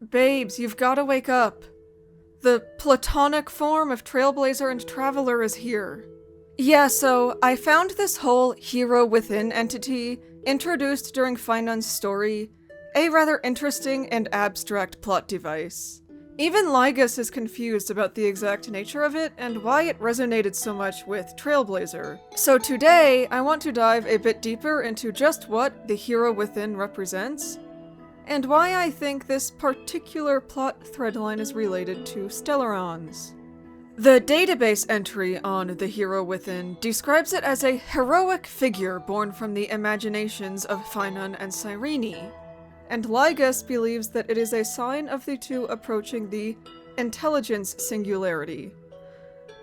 Babes, you've gotta wake up. The platonic form of Trailblazer and Traveler is here. Yeah, so I found this whole hero within entity introduced during Finun's story a rather interesting and abstract plot device. Even Lygus is confused about the exact nature of it and why it resonated so much with Trailblazer. So today, I want to dive a bit deeper into just what the hero within represents, and why I think this particular plot threadline is related to Stellarons. The database entry on the hero within describes it as a heroic figure born from the imaginations of Finun and Cyrene, and Lygus believes that it is a sign of the two approaching the intelligence singularity.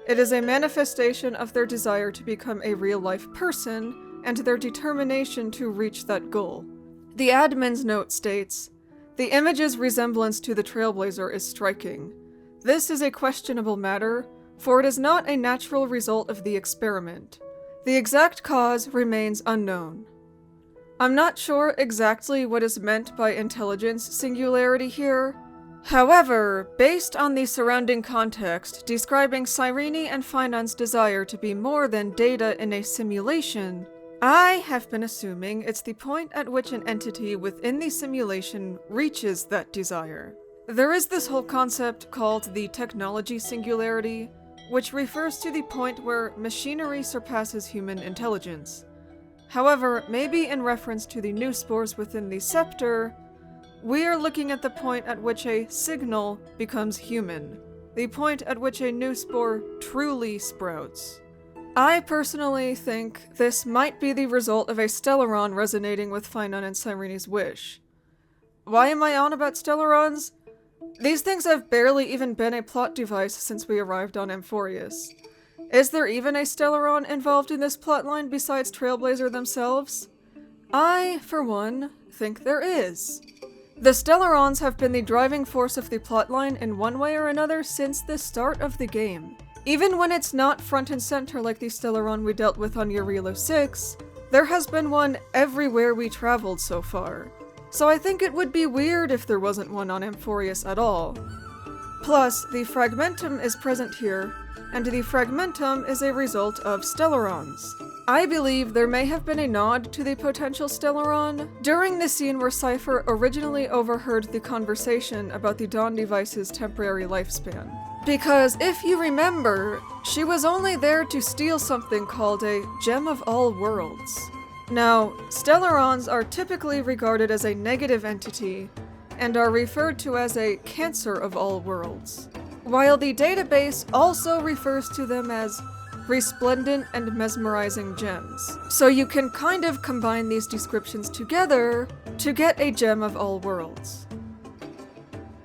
It is a manifestation of their desire to become a real-life person, and their determination to reach that goal. The admin's note states, "The image's resemblance to the Trailblazer is striking. This is a questionable matter, for it is not a natural result of the experiment. The exact cause remains unknown." I'm not sure exactly what is meant by intelligence singularity here. However, based on the surrounding context describing Cyrene and Finun's desire to be more than data in a simulation, I have been assuming it's the point at which an entity within the simulation reaches that desire. There is this whole concept called the technology singularity, which refers to the point where machinery surpasses human intelligence. However, maybe in reference to the new spores within the scepter, we are looking at the point at which a signal becomes human, the point at which a new spore truly sprouts. I personally think this might be the result of a Stellaron resonating with Finun and Cyrene's wish. Why am I on about Stellarons? These things have barely even been a plot device since we arrived on Amphoreus. Is there even a Stellaron involved in this plotline besides Trailblazer themselves? I, for one, think there is. The Stellarons have been the driving force of the plotline in one way or another since the start of the game. Even when it's not front and center like the Stellaron we dealt with on Eurilo 6, there has been one everywhere we traveled so far. So I think it would be weird if there wasn't one on Amphoreus at all. Plus, the Fragmentum is present here, and the Fragmentum is a result of Stellarons. I believe there may have been a nod to the potential Stellaron during the scene where Cypher originally overheard the conversation about the Dawn device's temporary lifespan. Because if you remember, she was only there to steal something called a Gem of All Worlds. Now, Stellarons are typically regarded as a negative entity, and are referred to as a Cancer of All Worlds, while the database also refers to them as resplendent and mesmerizing gems. So you can kind of combine these descriptions together to get a Gem of All Worlds.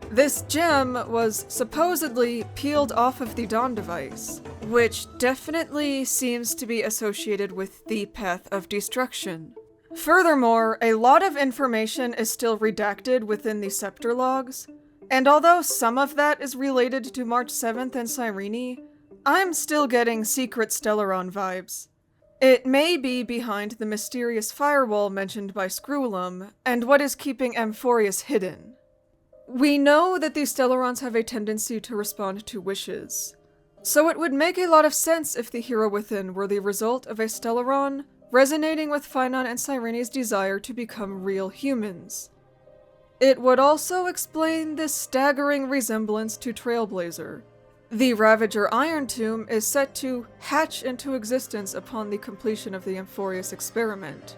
This gem was supposedly peeled off of the Dawn device, which definitely seems to be associated with the Path of Destruction. Furthermore, a lot of information is still redacted within the Scepter logs, and although some of that is related to March 7th and Cyrene, I'm still getting secret Stellaron vibes. It may be behind the mysterious firewall mentioned by Screwlum, and what is keeping Amphoreus hidden. We know that the Stellarons have a tendency to respond to wishes, so it would make a lot of sense if the hero within were the result of a Stellaron resonating with Finun and Cyrene's desire to become real humans. It would also explain this staggering resemblance to Trailblazer. The Ravager Iron Tomb is set to hatch into existence upon the completion of the Amphoreus experiment,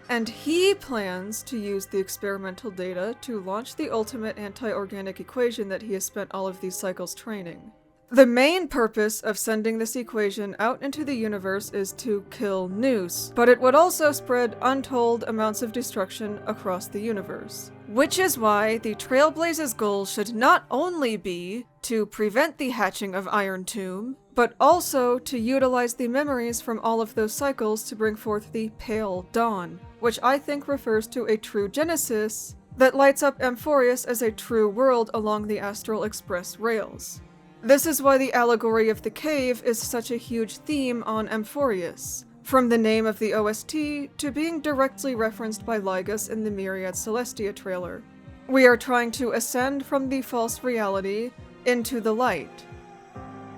and he plans to use the experimental data to launch the ultimate anti-organic equation that he has spent all of these cycles training. The main purpose of sending this equation out into the universe is to kill Noose, but it would also spread untold amounts of destruction across the universe. Which is why the Trailblazer's goal should not only be to prevent the hatching of Iron Tomb, but also to utilize the memories from all of those cycles to bring forth the Pale Dawn, which I think refers to a true genesis that lights up Amphoreus as a true world along the Astral Express rails. This is why the allegory of the cave is such a huge theme on Amphoreus, from the name of the OST to being directly referenced by Lygus in the Myriad Celestia trailer. We are trying to ascend from the false reality into the light.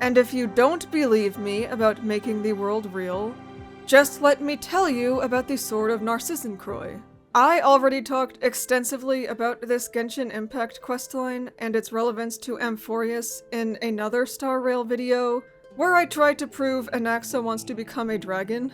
And if you don't believe me about making the world real, just let me tell you about the Sword of Narzissenkreuz. I already talked extensively about this Genshin Impact questline and its relevance to Amphoreus in another Star Rail video, where I tried to prove Anaxa wants to become a dragon.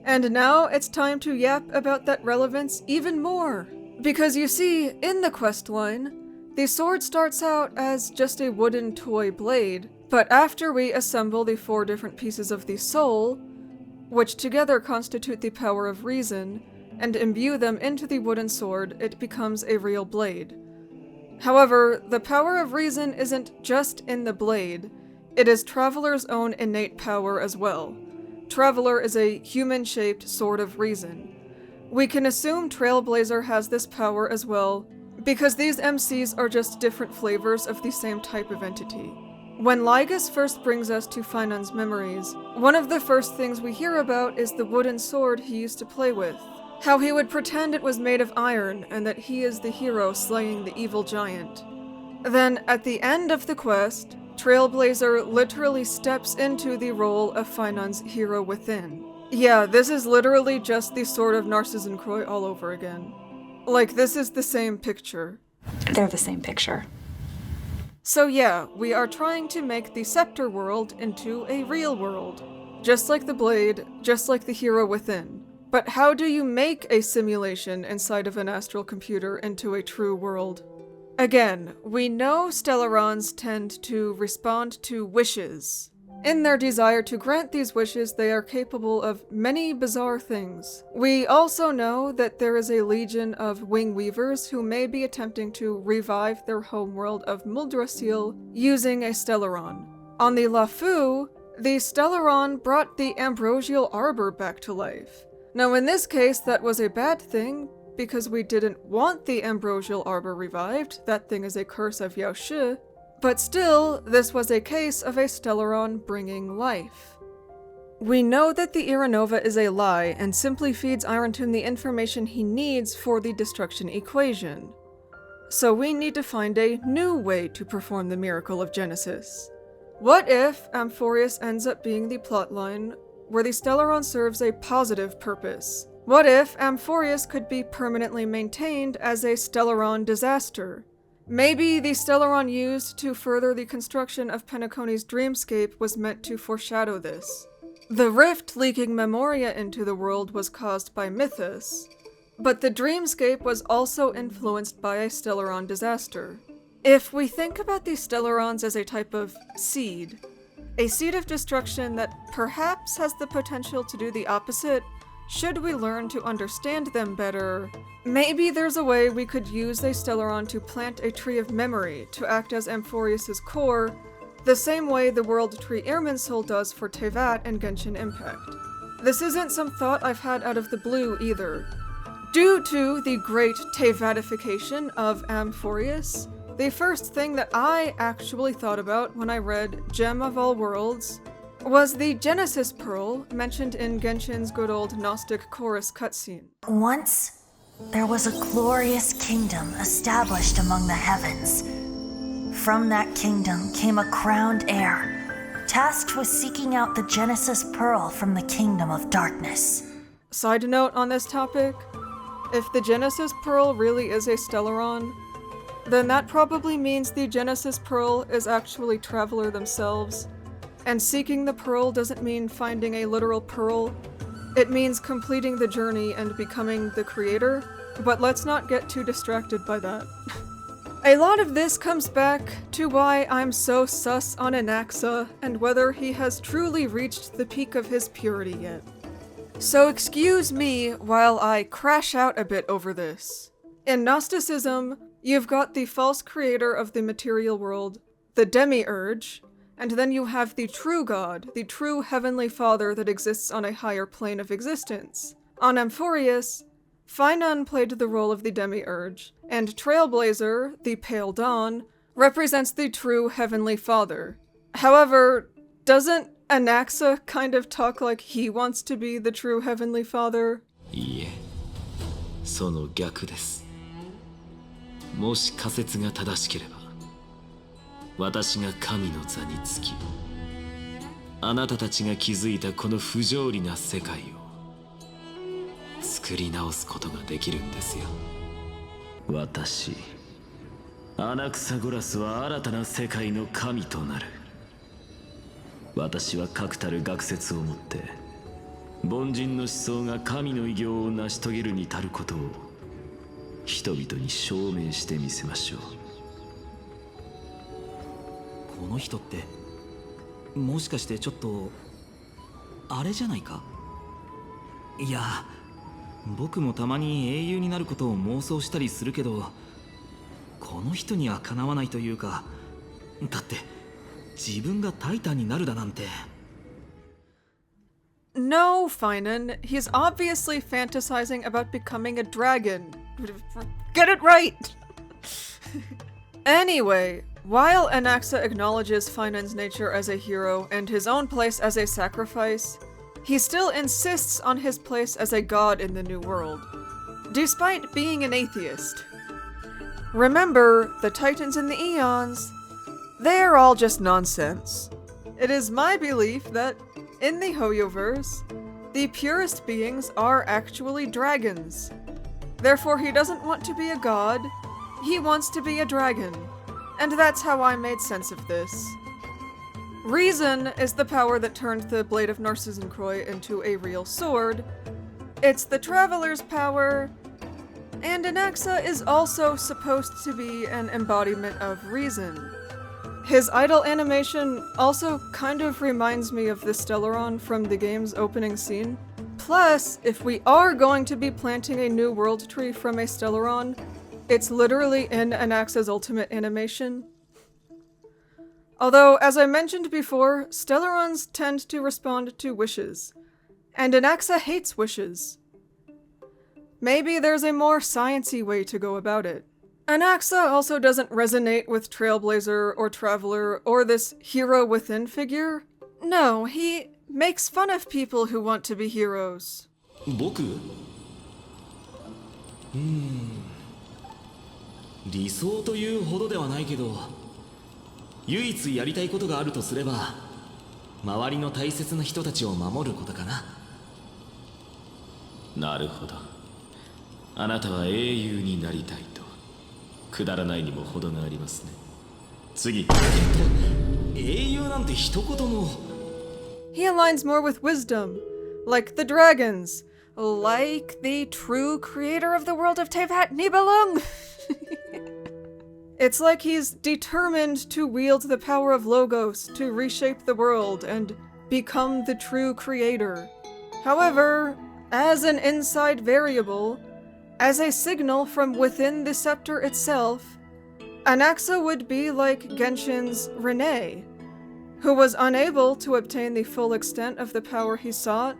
And now it's time to yap about that relevance even more. Because you see, in the questline, the sword starts out as just a wooden toy blade, but after we assemble the 4 different pieces of the soul, which together constitute the power of reason, and imbue them into the wooden sword, it becomes a real blade. However, the power of reason isn't just in the blade, it is Traveler's own innate power as well. Traveler is a human-shaped sword of reason. We can assume Trailblazer has this power as well, because these MCs are just different flavors of the same type of entity. When Lygus first brings us to Finon's memories, one of the first things we hear about is the wooden sword he used to play with. How he would pretend it was made of iron and that he is the hero slaying the evil giant. Then, at the end of the quest, Trailblazer literally steps into the role of Finon's hero within. Yeah, this is literally just the Sword of Narzissenkreuz all over again. Like, this is the same picture. They're the same picture. So yeah, we are trying to make the Scepter world into a real world. Just like the Blade, just like the hero within. But how do you make a simulation inside of an astral computer into a true world? Again, we know Stellarons tend to respond to wishes. In their desire to grant these wishes, they are capable of many bizarre things. We also know that there is a legion of wing weavers who may be attempting to revive their homeworld of Muldrassil using a Stellaron. On the Lafu, the Stellaron brought the ambrosial arbor back to life. Now in this case, that was a bad thing, because we didn't want the ambrosial arbor revived. That thing is a curse of Yao Shi. But still, this was a case of a Stellaron bringing life. We know that the Iranova is a lie and simply feeds Ironton the information he needs for the destruction equation. So we need to find a new way to perform the miracle of Genesis. What if Amphoreus ends up being the plotline where the Stellaron serves a positive purpose? What if Amphoreus could be permanently maintained as a Stellaron disaster? Maybe the Stellaron used to further the construction of Penacony's dreamscape was meant to foreshadow this. The rift leaking Memoria into the world was caused by Mythos, but the dreamscape was also influenced by a Stellaron disaster. If we think about the Stellarons as a type of seed of destruction that perhaps has the potential to do the opposite, should we learn to understand them better, maybe there's a way we could use a Stellaron to plant a tree of memory to act as Amphoreus' core, the same way the World Tree Irminsul does for Tevat and Genshin Impact. This isn't some thought I've had out of the blue either. Due to the great Tevatification of Amphoreus, the first thing that I actually thought about when I read Gem of All Worlds was the Genesis Pearl mentioned in Genshin's good old Gnostic Chorus cutscene. Once, there was a glorious kingdom established among the heavens. From that kingdom came a crowned heir, tasked with seeking out the Genesis Pearl from the kingdom of darkness. Side note on this topic, if the Genesis Pearl really is a Stellaron, then that probably means the Genesis Pearl is actually Traveler themselves. And seeking the pearl doesn't mean finding a literal pearl. It means completing the journey and becoming the creator, but let's not get too distracted by that. A lot of this comes back to why I'm so sus on Anaxa and whether he has truly reached the peak of his purity yet. So excuse me while I crash out a bit over this. In Gnosticism, you've got the false creator of the material world, the Demiurge, and then you have the true God, the true heavenly father that exists on a higher plane of existence. On Amphoreus, Finon played the role of the Demiurge, and Trailblazer, the Pale Dawn, represents the true heavenly father. However, doesn't Anaxa kind of talk like he wants to be the true heavenly father? いいえ、その逆です。もし仮説が正しければ、私が神の座につき、あなたたちが築いたこの不条理な世界を作り直すことができるんですよ。私、アナクサゴラスは新たな世界の神となる。私は確たる学説をもって凡人の思想が神の偉業を成し遂げるに足ることを人々に証明してみせましょう。この人ってもしかしてちょっとあれじゃないか。いや、僕もたまに英雄になることを妄想したりするけど、この人にはかなわないというか、だって自分がタイタンになるだなんて。No, Finan, he's obviously fantasizing about becoming a dragon. Get it right! Anyway, while Anaxa acknowledges Finan's nature as a hero and his own place as a sacrifice, he still insists on his place as a god in the New World, despite being an atheist. Remember, the Titans in the Eons, they're all just nonsense. It is my belief that, in the Hoyoverse, the purest beings are actually dragons. Therefore, he doesn't want to be a god, he wants to be a dragon. And that's how I made sense of this. Reason is the power that turned the blade of Narzissenkreuz into a real sword. It's the Traveler's power, and Anaxa is also supposed to be an embodiment of reason. His idle animation also kind of reminds me of the Stellaron from the game's opening scene. Plus, if we are going to be planting a new world tree from a Stellaron, it's literally in Anaxa's ultimate animation. Although, as I mentioned before, Stellarons tend to respond to wishes, and Anaxa hates wishes. Maybe there's a more sciencey way to go about it. Anaxa also doesn't resonate with Trailblazer or Traveler or this hero within figure. No, he makes fun of people who want to be heroes. 僕？理想というほどではないけど、唯一やりたいことがあるとすれば、周りの大切な人たちを守ることかな。なるほど。あなたは英雄になりたいと。くだらないにも程がありますね。次。英雄なんて一言も。He aligns more with wisdom, like the dragons, like the true creator of the world of Tevat Nibelung. It's like he's determined to wield the power of Logos to reshape the world and become the true creator. However, as an inside variable, as a signal from within the scepter itself, Anaxa would be like Genshin's Rene, who was unable to obtain the full extent of the power he sought,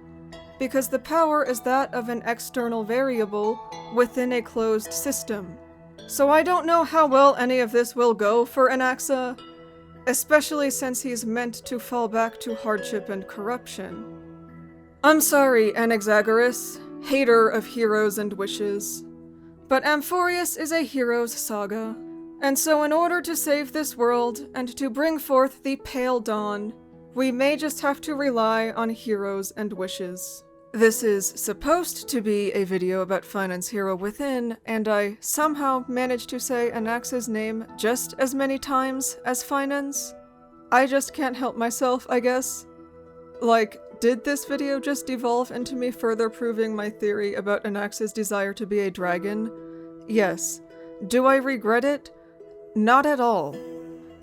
because the power is that of an external variable within a closed system. So I don't know how well any of this will go for Anaxa, especially since he's meant to fall back to hardship and corruption. I'm sorry, Anaxagoras, hater of heroes and wishes, but Amphoreus is a hero's saga, and so in order to save this world and to bring forth the Pale Dawn, we may just have to rely on heroes and wishes. This is supposed to be a video about Finan's hero within, and I somehow managed to say Anaxa's name just as many times as Finan's. I just can't help myself, I guess. Like, did this video just devolve into me further proving my theory about Anaxa's desire to be a dragon? Yes. Do I regret it? Not at all.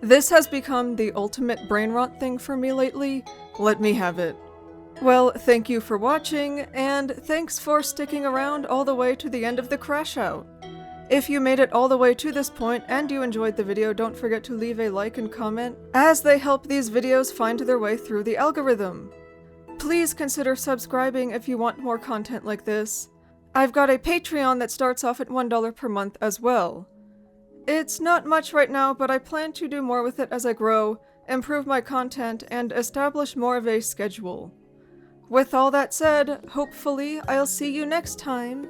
This has become the ultimate brain rot thing for me lately. Let me have it. Well, thank you for watching, and thanks for sticking around all the way to the end of the crash out. If you made it all the way to this point and you enjoyed the video, don't forget to leave a like and comment, as they help these videos find their way through the algorithm. Please consider subscribing if you want more content like this. I've got a Patreon that starts off at $1 per month as well. It's not much right now, but I plan to do more with it as I grow, improve my content, and establish more of a schedule. With all that said, hopefully I'll see you next time.